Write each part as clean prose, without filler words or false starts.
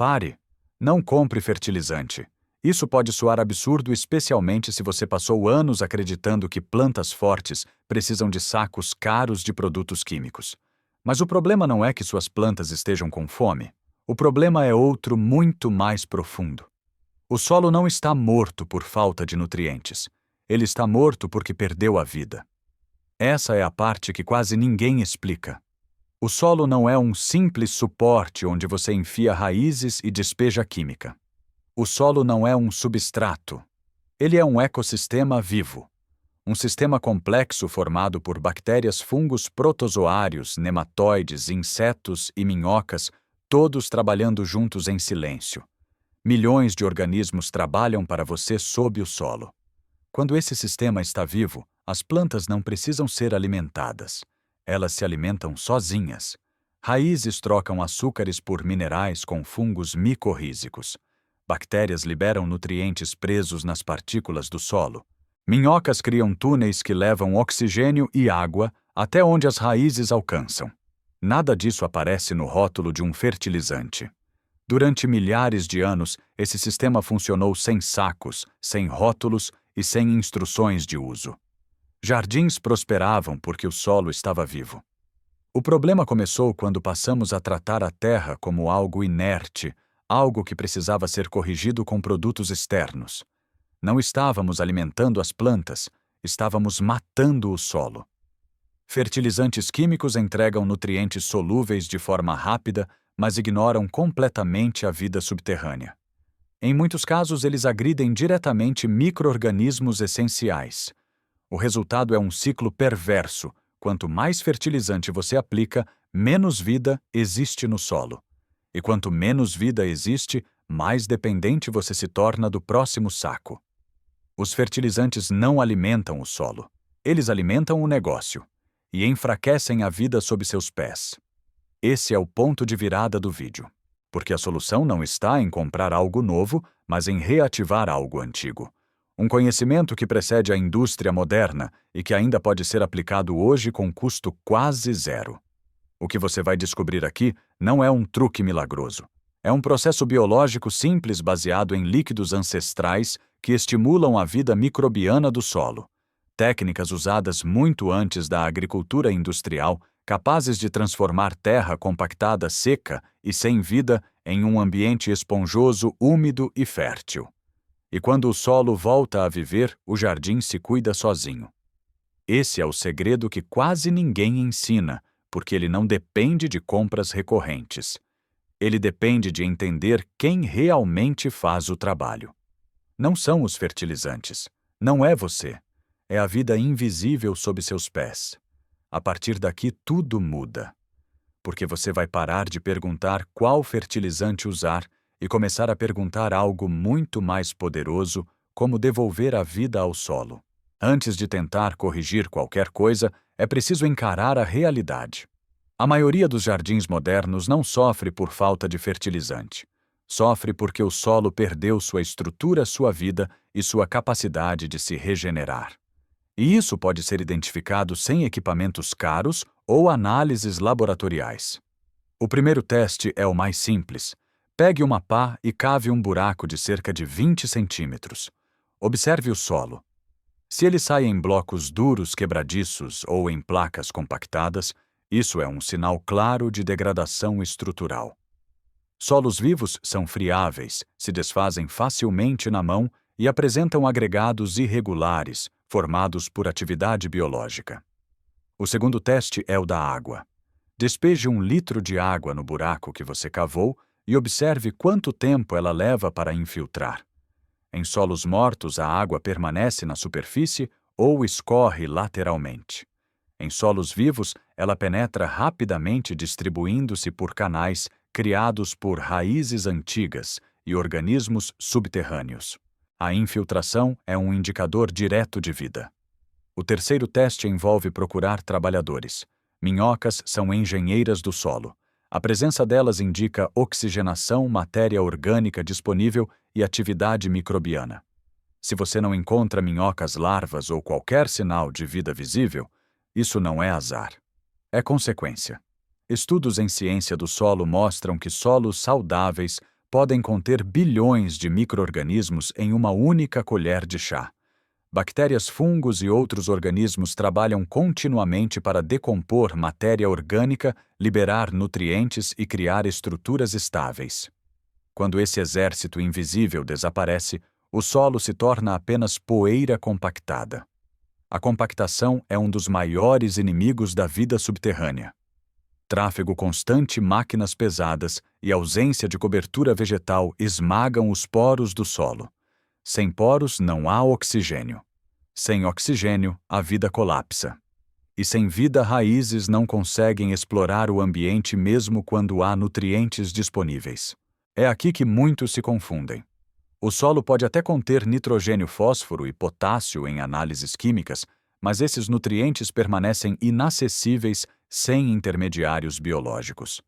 Pare! Não compre fertilizante. Isso pode soar absurdo, especialmente se você passou anos acreditando que plantas fortes precisam de sacos caros de produtos químicos. Mas o problema não é que suas plantas estejam com fome. O problema é outro, muito mais profundo. O solo não está morto por falta de nutrientes. Ele está morto porque perdeu a vida. Essa é a parte que quase ninguém explica. O solo não é um simples suporte onde você enfia raízes e despeja química. O solo não é um substrato. Ele é um ecossistema vivo. Um sistema complexo formado por bactérias, fungos, protozoários, nematóides, insetos e minhocas, todos trabalhando juntos em silêncio. Milhões de organismos trabalham para você sob o solo. Quando esse sistema está vivo, as plantas não precisam ser alimentadas. Elas se alimentam sozinhas. Raízes trocam açúcares por minerais com fungos micorrízicos. Bactérias liberam nutrientes presos nas partículas do solo. Minhocas criam túneis que levam oxigênio e água até onde as raízes alcançam. Nada disso aparece no rótulo de um fertilizante. Durante milhares de anos, esse sistema funcionou sem sacos, sem rótulos e sem instruções de uso. Jardins prosperavam porque o solo estava vivo. O problema começou quando passamos a tratar a terra como algo inerte, algo que precisava ser corrigido com produtos externos. Não estávamos alimentando as plantas, estávamos matando o solo. Fertilizantes químicos entregam nutrientes solúveis de forma rápida, mas ignoram completamente a vida subterrânea. Em muitos casos, eles agridem diretamente micro-organismos essenciais. O resultado é um ciclo perverso. Quanto mais fertilizante você aplica, menos vida existe no solo. E quanto menos vida existe, mais dependente você se torna do próximo saco. Os fertilizantes não alimentam o solo. Eles alimentam o negócio e enfraquecem a vida sob seus pés. Esse é o ponto de virada do vídeo. Porque a solução não está em comprar algo novo, mas em reativar algo antigo. Um conhecimento que precede a indústria moderna e que ainda pode ser aplicado hoje com custo quase zero. O que você vai descobrir aqui não é um truque milagroso. É um processo biológico simples baseado em líquidos ancestrais que estimulam a vida microbiana do solo. Técnicas usadas muito antes da agricultura industrial, capazes de transformar terra compactada, seca e sem vida em um ambiente esponjoso, úmido e fértil. E quando o solo volta a viver, o jardim se cuida sozinho. Esse é o segredo que quase ninguém ensina, porque ele não depende de compras recorrentes. Ele depende de entender quem realmente faz o trabalho. Não são os fertilizantes. Não é você. É a vida invisível sob seus pés. A partir daqui, tudo muda. Porque você vai parar de perguntar qual fertilizante usar e começar a perguntar algo muito mais poderoso, como devolver a vida ao solo. Antes de tentar corrigir qualquer coisa, é preciso encarar a realidade. A maioria dos jardins modernos não sofre por falta de fertilizante. Sofre porque o solo perdeu sua estrutura, sua vida e sua capacidade de se regenerar. E isso pode ser identificado sem equipamentos caros ou análises laboratoriais. O primeiro teste é o mais simples. Pegue uma pá e cave um buraco de cerca de 20 centímetros. Observe o solo. Se ele sai em blocos duros, quebradiços ou em placas compactadas, isso é um sinal claro de degradação estrutural. Solos vivos são friáveis, se desfazem facilmente na mão e apresentam agregados irregulares, formados por atividade biológica. O segundo teste é o da água. Despeje 1 litro de água no buraco que você cavou e observe quanto tempo ela leva para infiltrar. Em solos mortos, a água permanece na superfície ou escorre lateralmente. Em solos vivos, ela penetra rapidamente, distribuindo-se por canais criados por raízes antigas e organismos subterrâneos. A infiltração é um indicador direto de vida. O terceiro teste envolve procurar trabalhadores. Minhocas são engenheiras do solo. A presença delas indica oxigenação, matéria orgânica disponível e atividade microbiana. Se você não encontra minhocas, larvas ou qualquer sinal de vida visível, isso não é azar. É consequência. Estudos em ciência do solo mostram que solos saudáveis podem conter bilhões de micro-organismos em uma única colher de chá. Bactérias, fungos e outros organismos trabalham continuamente para decompor matéria orgânica, liberar nutrientes e criar estruturas estáveis. Quando esse exército invisível desaparece, o solo se torna apenas poeira compactada. A compactação é um dos maiores inimigos da vida subterrânea. Tráfego constante, máquinas pesadas e ausência de cobertura vegetal esmagam os poros do solo. Sem poros não há oxigênio. Sem oxigênio, a vida colapsa. E sem vida, raízes não conseguem explorar o ambiente mesmo quando há nutrientes disponíveis. É aqui que muitos se confundem. O solo pode até conter nitrogênio, fósforo e potássio em análises químicas, mas esses nutrientes permanecem inacessíveis sem intermediários biológicos.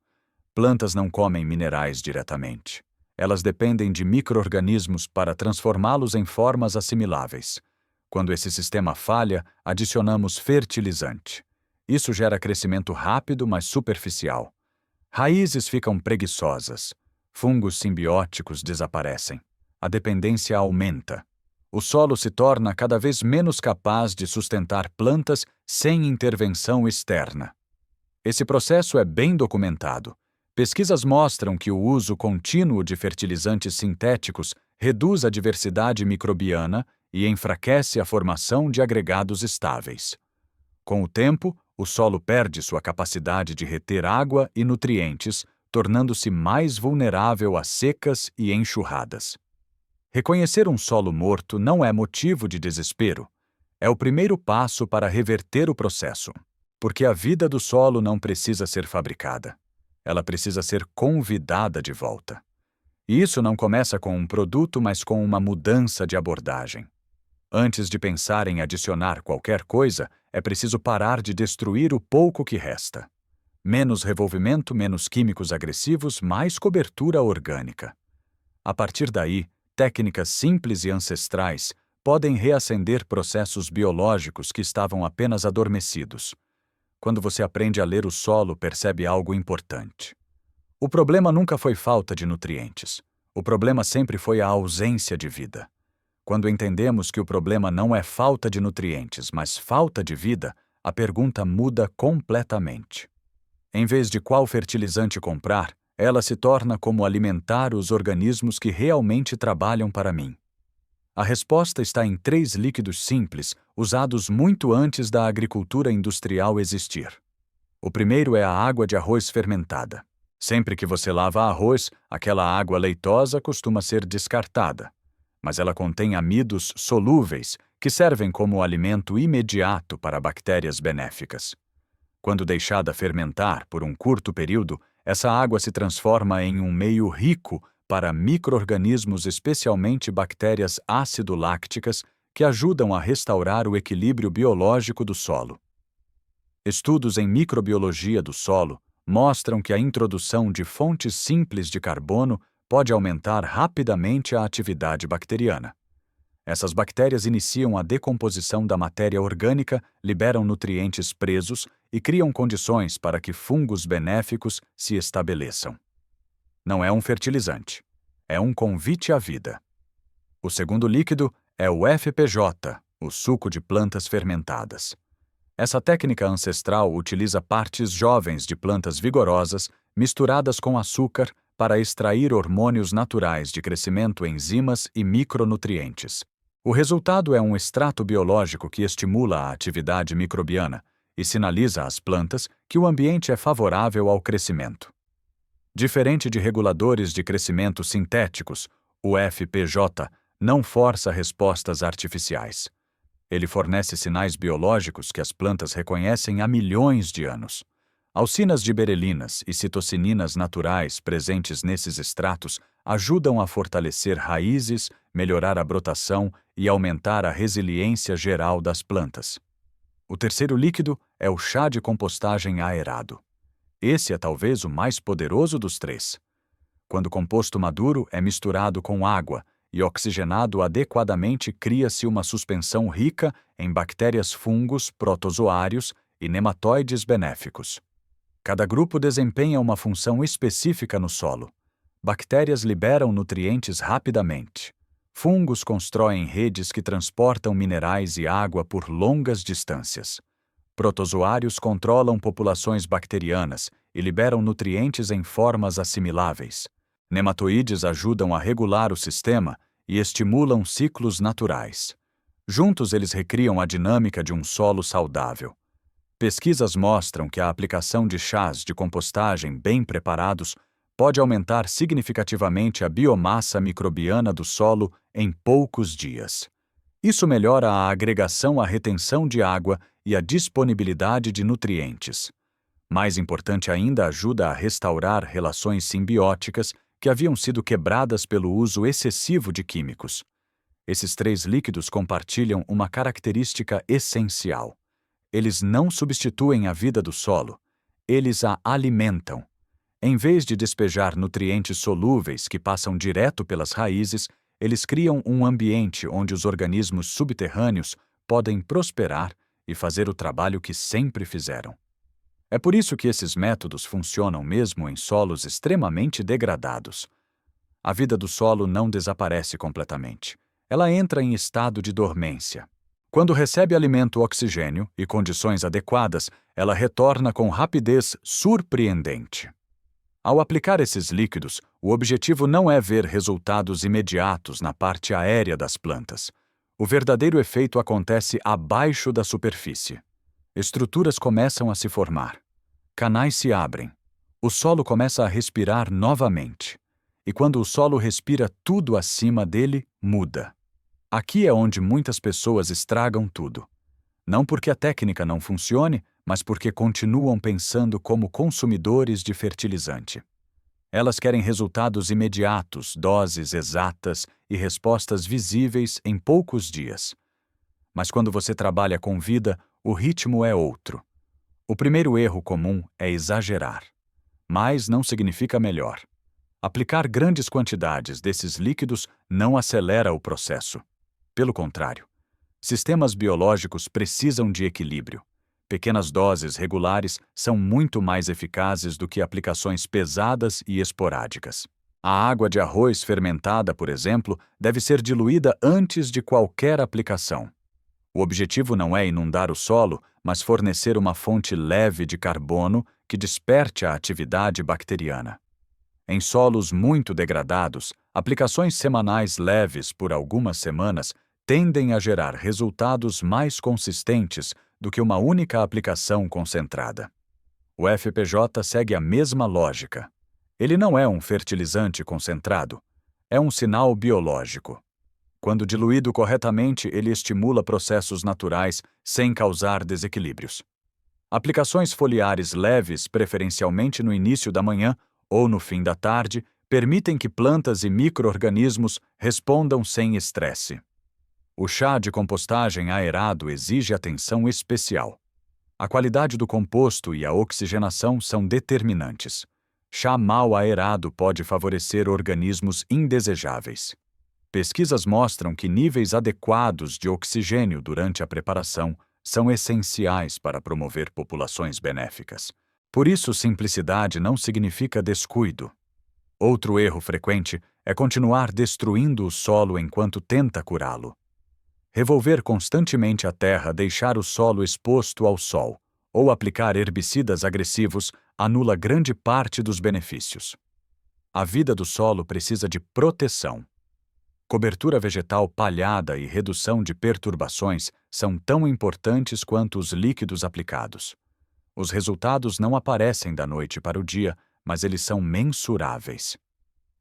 Plantas não comem minerais diretamente. Elas dependem de micro-organismos para transformá-los em formas assimiláveis. Quando esse sistema falha, adicionamos fertilizante. Isso gera crescimento rápido, mas superficial. Raízes ficam preguiçosas. Fungos simbióticos desaparecem. A dependência aumenta. O solo se torna cada vez menos capaz de sustentar plantas sem intervenção externa. Esse processo é bem documentado. Pesquisas mostram que o uso contínuo de fertilizantes sintéticos reduz a diversidade microbiana e enfraquece a formação de agregados estáveis. Com o tempo, o solo perde sua capacidade de reter água e nutrientes, tornando-se mais vulnerável a secas e enxurradas. Reconhecer um solo morto não é motivo de desespero. É o primeiro passo para reverter o processo, porque a vida do solo não precisa ser fabricada. Ela precisa ser convidada de volta. E isso não começa com um produto, mas com uma mudança de abordagem. Antes de pensar em adicionar qualquer coisa, é preciso parar de destruir o pouco que resta. Menos revolvimento, menos químicos agressivos, mais cobertura orgânica. A partir daí, técnicas simples e ancestrais podem reacender processos biológicos que estavam apenas adormecidos. Quando você aprende a ler o solo, percebe algo importante. O problema nunca foi falta de nutrientes. O problema sempre foi a ausência de vida. Quando entendemos que o problema não é falta de nutrientes, mas falta de vida, a pergunta muda completamente. Em vez de qual fertilizante comprar, ela se torna como alimentar os organismos que realmente trabalham para mim. A resposta está em 3 líquidos simples, usados muito antes da agricultura industrial existir. O primeiro é a água de arroz fermentada. Sempre que você lava arroz, aquela água leitosa costuma ser descartada. Mas ela contém amidos solúveis, que servem como alimento imediato para bactérias benéficas. Quando deixada fermentar por um curto período, essa água se transforma em um meio rico para micro-organismos, especialmente bactérias ácido-lácticas, que ajudam a restaurar o equilíbrio biológico do solo. Estudos em microbiologia do solo mostram que a introdução de fontes simples de carbono pode aumentar rapidamente a atividade bacteriana. Essas bactérias iniciam a decomposição da matéria orgânica, liberam nutrientes presos e criam condições para que fungos benéficos se estabeleçam. Não é um fertilizante, é um convite à vida. O segundo líquido é o FPJ, o suco de plantas fermentadas. Essa técnica ancestral utiliza partes jovens de plantas vigorosas misturadas com açúcar para extrair hormônios naturais de crescimento, enzimas e micronutrientes. O resultado é um extrato biológico que estimula a atividade microbiana e sinaliza às plantas que o ambiente é favorável ao crescimento. Diferente de reguladores de crescimento sintéticos, o FPJ não força respostas artificiais. Ele fornece sinais biológicos que as plantas reconhecem há milhões de anos. Alcinas de berelinas e citocininas naturais presentes nesses extratos ajudam a fortalecer raízes, melhorar a brotação e aumentar a resiliência geral das plantas. O terceiro líquido é o chá de compostagem aerado. Esse é talvez o mais poderoso dos 3. Quando o composto maduro é misturado com água e oxigenado adequadamente, cria-se uma suspensão rica em bactérias, fungos, protozoários e nematóides benéficos. Cada grupo desempenha uma função específica no solo. Bactérias liberam nutrientes rapidamente. Fungos constroem redes que transportam minerais e água por longas distâncias. Protozoários controlam populações bacterianas e liberam nutrientes em formas assimiláveis. Nematoides ajudam a regular o sistema e estimulam ciclos naturais. Juntos, eles recriam a dinâmica de um solo saudável. Pesquisas mostram que a aplicação de chás de compostagem bem preparados pode aumentar significativamente a biomassa microbiana do solo em poucos dias. Isso melhora a agregação, a retenção de água e a disponibilidade de nutrientes. Mais importante ainda, ajuda a restaurar relações simbióticas que haviam sido quebradas pelo uso excessivo de químicos. Esses 3 líquidos compartilham uma característica essencial. Eles não substituem a vida do solo, eles a alimentam. Em vez de despejar nutrientes solúveis que passam direto pelas raízes, eles criam um ambiente onde os organismos subterrâneos podem prosperar e fazer o trabalho que sempre fizeram. É por isso que esses métodos funcionam mesmo em solos extremamente degradados. A vida do solo não desaparece completamente. Ela entra em estado de dormência. Quando recebe alimento, oxigênio e condições adequadas, ela retorna com rapidez surpreendente. Ao aplicar esses líquidos, o objetivo não é ver resultados imediatos na parte aérea das plantas. O verdadeiro efeito acontece abaixo da superfície. Estruturas começam a se formar. Canais se abrem. O solo começa a respirar novamente. E quando o solo respira, tudo acima dele muda. Aqui é onde muitas pessoas estragam tudo. Não porque a técnica não funcione, mas porque continuam pensando como consumidores de fertilizante. Elas querem resultados imediatos, doses exatas e respostas visíveis em poucos dias. Mas quando você trabalha com vida, o ritmo é outro. O primeiro erro comum é exagerar. Mais não significa melhor. Aplicar grandes quantidades desses líquidos não acelera o processo. Pelo contrário, sistemas biológicos precisam de equilíbrio. Pequenas doses regulares são muito mais eficazes do que aplicações pesadas e esporádicas. A água de arroz fermentada, por exemplo, deve ser diluída antes de qualquer aplicação. O objetivo não é inundar o solo, mas fornecer uma fonte leve de carbono que desperte a atividade bacteriana. Em solos muito degradados, aplicações semanais leves por algumas semanas tendem a gerar resultados mais consistentes do que uma única aplicação concentrada. O FPJ segue a mesma lógica. Ele não é um fertilizante concentrado, é um sinal biológico. Quando diluído corretamente, ele estimula processos naturais sem causar desequilíbrios. Aplicações foliares leves, preferencialmente no início da manhã ou no fim da tarde, permitem que plantas e micro-organismos respondam sem estresse. O chá de compostagem aerado exige atenção especial. A qualidade do composto e a oxigenação são determinantes. Chá mal aerado pode favorecer organismos indesejáveis. Pesquisas mostram que níveis adequados de oxigênio durante a preparação são essenciais para promover populações benéficas. Por isso, simplicidade não significa descuido. Outro erro frequente é continuar destruindo o solo enquanto tenta curá-lo. Revolver constantemente a terra, deixar o solo exposto ao sol ou aplicar herbicidas agressivos anula grande parte dos benefícios. A vida do solo precisa de proteção. Cobertura vegetal palhada e redução de perturbações são tão importantes quanto os líquidos aplicados. Os resultados não aparecem da noite para o dia, mas eles são mensuráveis.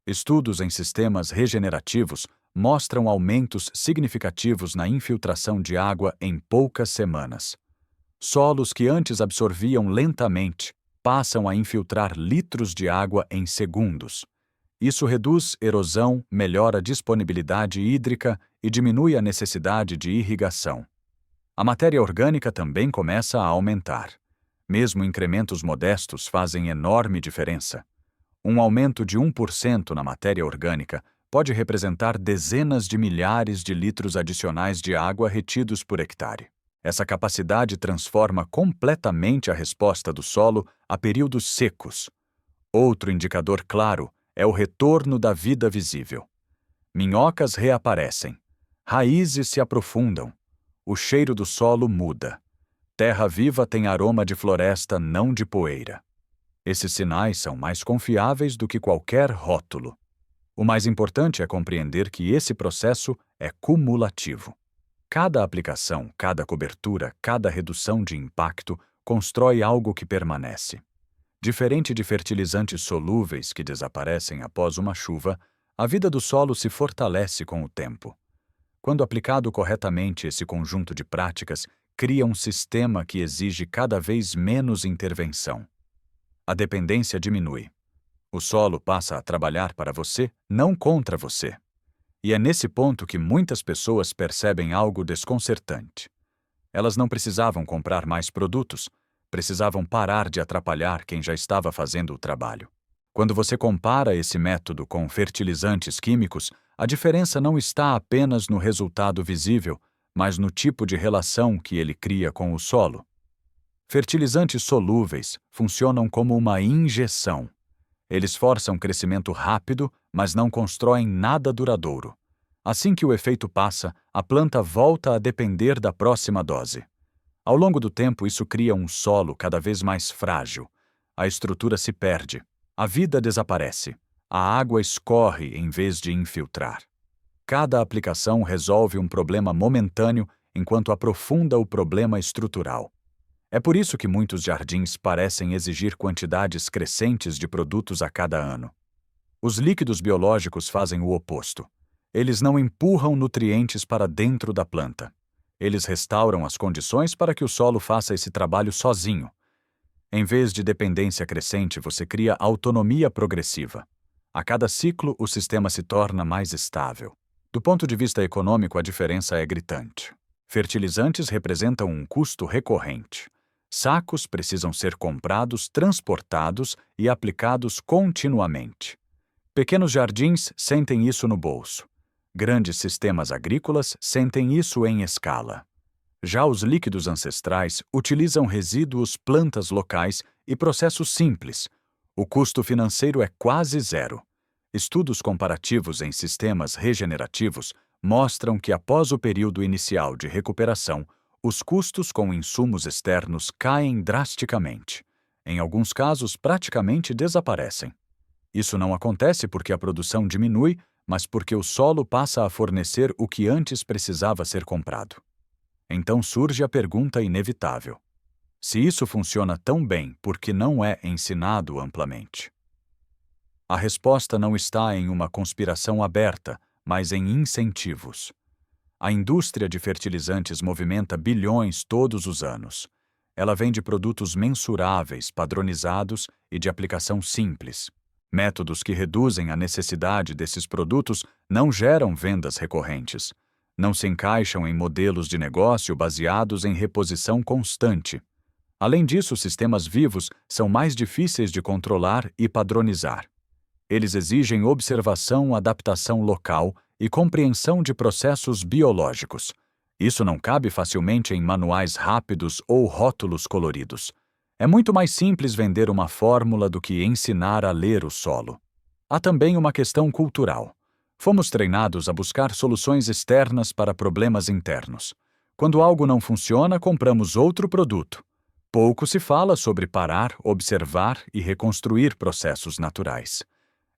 Estudos em sistemas regenerativos mostram aumentos significativos na infiltração de água em poucas semanas. Solos que antes absorviam lentamente passam a infiltrar litros de água em segundos. Isso reduz erosão, melhora a disponibilidade hídrica e diminui a necessidade de irrigação. A matéria orgânica também começa a aumentar. Mesmo incrementos modestos fazem enorme diferença. Um aumento de 1% na matéria orgânica pode representar dezenas de milhares de litros adicionais de água retidos por hectare. Essa capacidade transforma completamente a resposta do solo a períodos secos. Outro indicador claro É o retorno da vida visível. Minhocas reaparecem. Raízes se aprofundam. O cheiro do solo muda. Terra viva tem aroma de floresta, não de poeira. Esses sinais são mais confiáveis do que qualquer rótulo. O mais importante é compreender que esse processo é cumulativo. Cada aplicação, cada cobertura, cada redução de impacto constrói algo que permanece. Diferente de fertilizantes solúveis que desaparecem após uma chuva, a vida do solo se fortalece com o tempo. Quando aplicado corretamente, esse conjunto de práticas cria um sistema que exige cada vez menos intervenção. A dependência diminui. O solo passa a trabalhar para você, não contra você. E é nesse ponto que muitas pessoas percebem algo desconcertante. Elas não precisavam comprar mais produtos, precisavam parar de atrapalhar quem já estava fazendo o trabalho. Quando você compara esse método com fertilizantes químicos, a diferença não está apenas no resultado visível, mas no tipo de relação que ele cria com o solo. Fertilizantes solúveis funcionam como uma injeção. Eles forçam crescimento rápido, mas não constroem nada duradouro. Assim que o efeito passa, a planta volta a depender da próxima dose. Ao longo do tempo, isso cria um solo cada vez mais frágil. A estrutura se perde. A vida desaparece. A água escorre em vez de infiltrar. Cada aplicação resolve um problema momentâneo enquanto aprofunda o problema estrutural. É por isso que muitos jardins parecem exigir quantidades crescentes de produtos a cada ano. Os líquidos biológicos fazem o oposto. Eles não empurram nutrientes para dentro da planta. Eles restauram as condições para que o solo faça esse trabalho sozinho. Em vez de dependência crescente, você cria autonomia progressiva. A cada ciclo, o sistema se torna mais estável. Do ponto de vista econômico, a diferença é gritante. Fertilizantes representam um custo recorrente. Sacos precisam ser comprados, transportados e aplicados continuamente. Pequenos jardins sentem isso no bolso. Grandes sistemas agrícolas sentem isso em escala. Já os líquidos ancestrais utilizam resíduos, plantas locais e processos simples. O custo financeiro é quase zero. Estudos comparativos em sistemas regenerativos mostram que após o período inicial de recuperação, os custos com insumos externos caem drasticamente. Em alguns casos, praticamente desaparecem. Isso não acontece porque a produção diminui, mas porque o solo passa a fornecer o que antes precisava ser comprado. Então surge a pergunta inevitável: se isso funciona tão bem, por que não é ensinado amplamente? A resposta não está em uma conspiração aberta, mas em incentivos. A indústria de fertilizantes movimenta bilhões todos os anos. Ela vende produtos mensuráveis, padronizados e de aplicação simples. Métodos que reduzem a necessidade desses produtos não geram vendas recorrentes. Não se encaixam em modelos de negócio baseados em reposição constante. Além disso, sistemas vivos são mais difíceis de controlar e padronizar. Eles exigem observação, adaptação local e compreensão de processos biológicos. Isso não cabe facilmente em manuais rápidos ou rótulos coloridos. É muito mais simples vender uma fórmula do que ensinar a ler o solo. Há também uma questão cultural. Fomos treinados a buscar soluções externas para problemas internos. Quando algo não funciona, compramos outro produto. Pouco se fala sobre parar, observar e reconstruir processos naturais.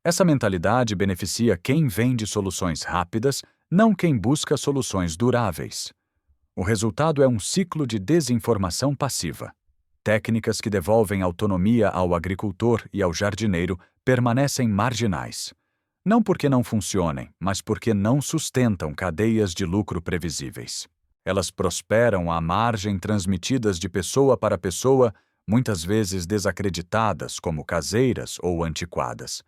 Essa mentalidade beneficia quem vende soluções rápidas, não quem busca soluções duráveis. O resultado é um ciclo de desinformação passiva. Técnicas que devolvem autonomia ao agricultor e ao jardineiro permanecem marginais. Não porque não funcionem, mas porque não sustentam cadeias de lucro previsíveis. Elas prosperam à margem, transmitidas de pessoa para pessoa, muitas vezes desacreditadas como caseiras ou antiquadas.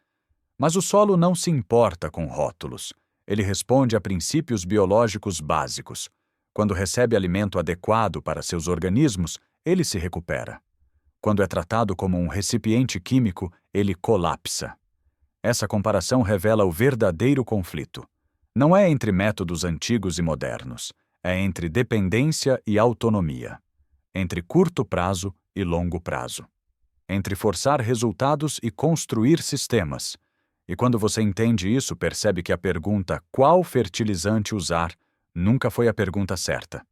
Mas o solo não se importa com rótulos. Ele responde a princípios biológicos básicos. Quando recebe alimento adequado para seus organismos, ele se recupera. Quando é tratado como um recipiente químico, ele colapsa. Essa comparação revela o verdadeiro conflito. Não é entre métodos antigos e modernos. É entre dependência e autonomia. Entre curto prazo e longo prazo. Entre forçar resultados e construir sistemas. E quando você entende isso, percebe que a pergunta "qual fertilizante usar" nunca foi a pergunta certa.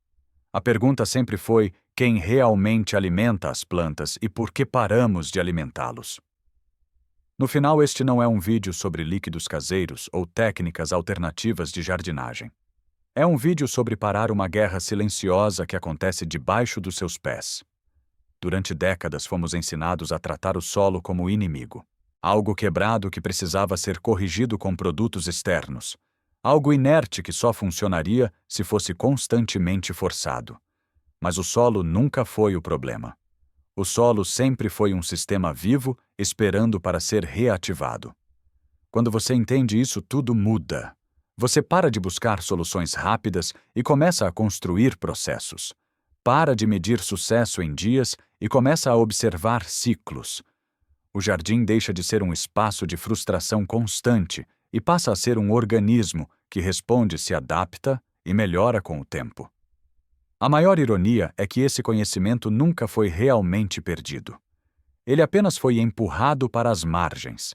A pergunta sempre foi quem realmente alimenta as plantas e por que paramos de alimentá-los. No final, este não é um vídeo sobre líquidos caseiros ou técnicas alternativas de jardinagem. É um vídeo sobre parar uma guerra silenciosa que acontece debaixo dos seus pés. Durante décadas fomos ensinados a tratar o solo como inimigo. Algo quebrado que precisava ser corrigido com produtos externos. Algo inerte que só funcionaria se fosse constantemente forçado. Mas o solo nunca foi o problema. O solo sempre foi um sistema vivo esperando para ser reativado. Quando você entende isso, tudo muda. Você para de buscar soluções rápidas e começa a construir processos. Para de medir sucesso em dias e começa a observar ciclos. O jardim deixa de ser um espaço de frustração constante e passa a ser um organismo que responde, se adapta e melhora com o tempo. A maior ironia é que esse conhecimento nunca foi realmente perdido. Ele apenas foi empurrado para as margens.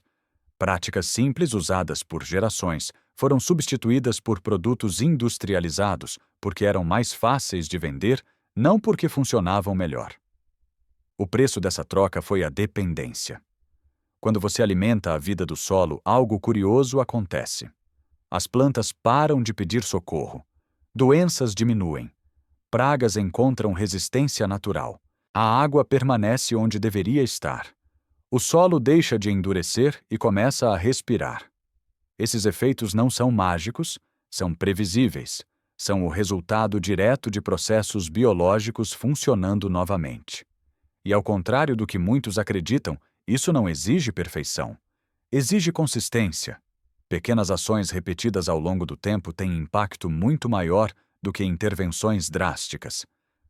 Práticas simples usadas por gerações foram substituídas por produtos industrializados porque eram mais fáceis de vender, não porque funcionavam melhor. O preço dessa troca foi a dependência. Quando você alimenta a vida do solo, algo curioso acontece. As plantas param de pedir socorro. Doenças diminuem. Pragas encontram resistência natural. A água permanece onde deveria estar. O solo deixa de endurecer e começa a respirar. Esses efeitos não são mágicos, são previsíveis. São o resultado direto de processos biológicos funcionando novamente. E ao contrário do que muitos acreditam, isso não exige perfeição. Exige consistência. Pequenas ações repetidas ao longo do tempo têm impacto muito maior do que intervenções drásticas.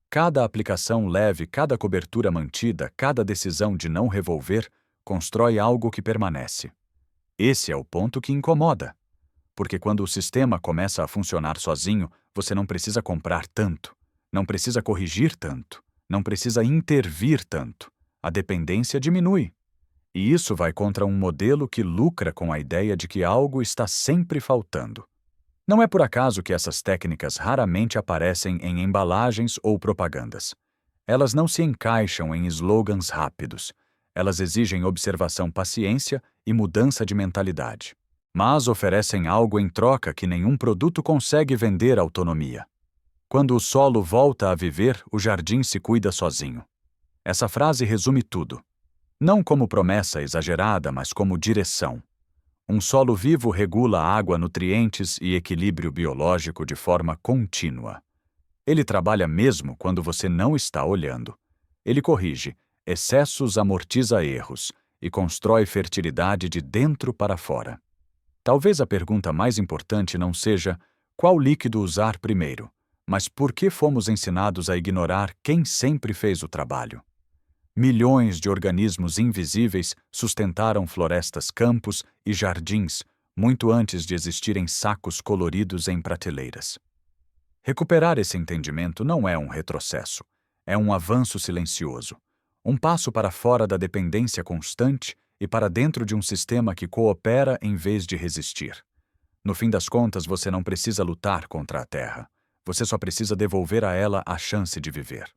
Cada aplicação leve, cada cobertura mantida, cada decisão de não revolver, constrói algo que permanece. Esse é o ponto que incomoda. Porque quando o sistema começa a funcionar sozinho, você não precisa comprar tanto, não precisa corrigir tanto, não precisa intervir tanto. A dependência diminui. E isso vai contra um modelo que lucra com a ideia de que algo está sempre faltando. Não é por acaso que essas técnicas raramente aparecem em embalagens ou propagandas. Elas não se encaixam em slogans rápidos. Elas exigem observação, paciência e mudança de mentalidade. Mas oferecem algo em troca que nenhum produto consegue vender: autonomia. Quando o solo volta a viver, o jardim se cuida sozinho. Essa frase resume tudo. Não como promessa exagerada, mas como direção. Um solo vivo regula água, nutrientes e equilíbrio biológico de forma contínua. Ele trabalha mesmo quando você não está olhando. Ele corrige excessos, amortiza erros e constrói fertilidade de dentro para fora. Talvez a pergunta mais importante não seja qual líquido usar primeiro, mas por que fomos ensinados a ignorar quem sempre fez o trabalho. Milhões de organismos invisíveis sustentaram florestas, campos e jardins muito antes de existirem sacos coloridos em prateleiras. Recuperar esse entendimento não é um retrocesso, é um avanço silencioso, um passo para fora da dependência constante e para dentro de um sistema que coopera em vez de resistir. No fim das contas, você não precisa lutar contra a Terra, você só precisa devolver a ela a chance de viver.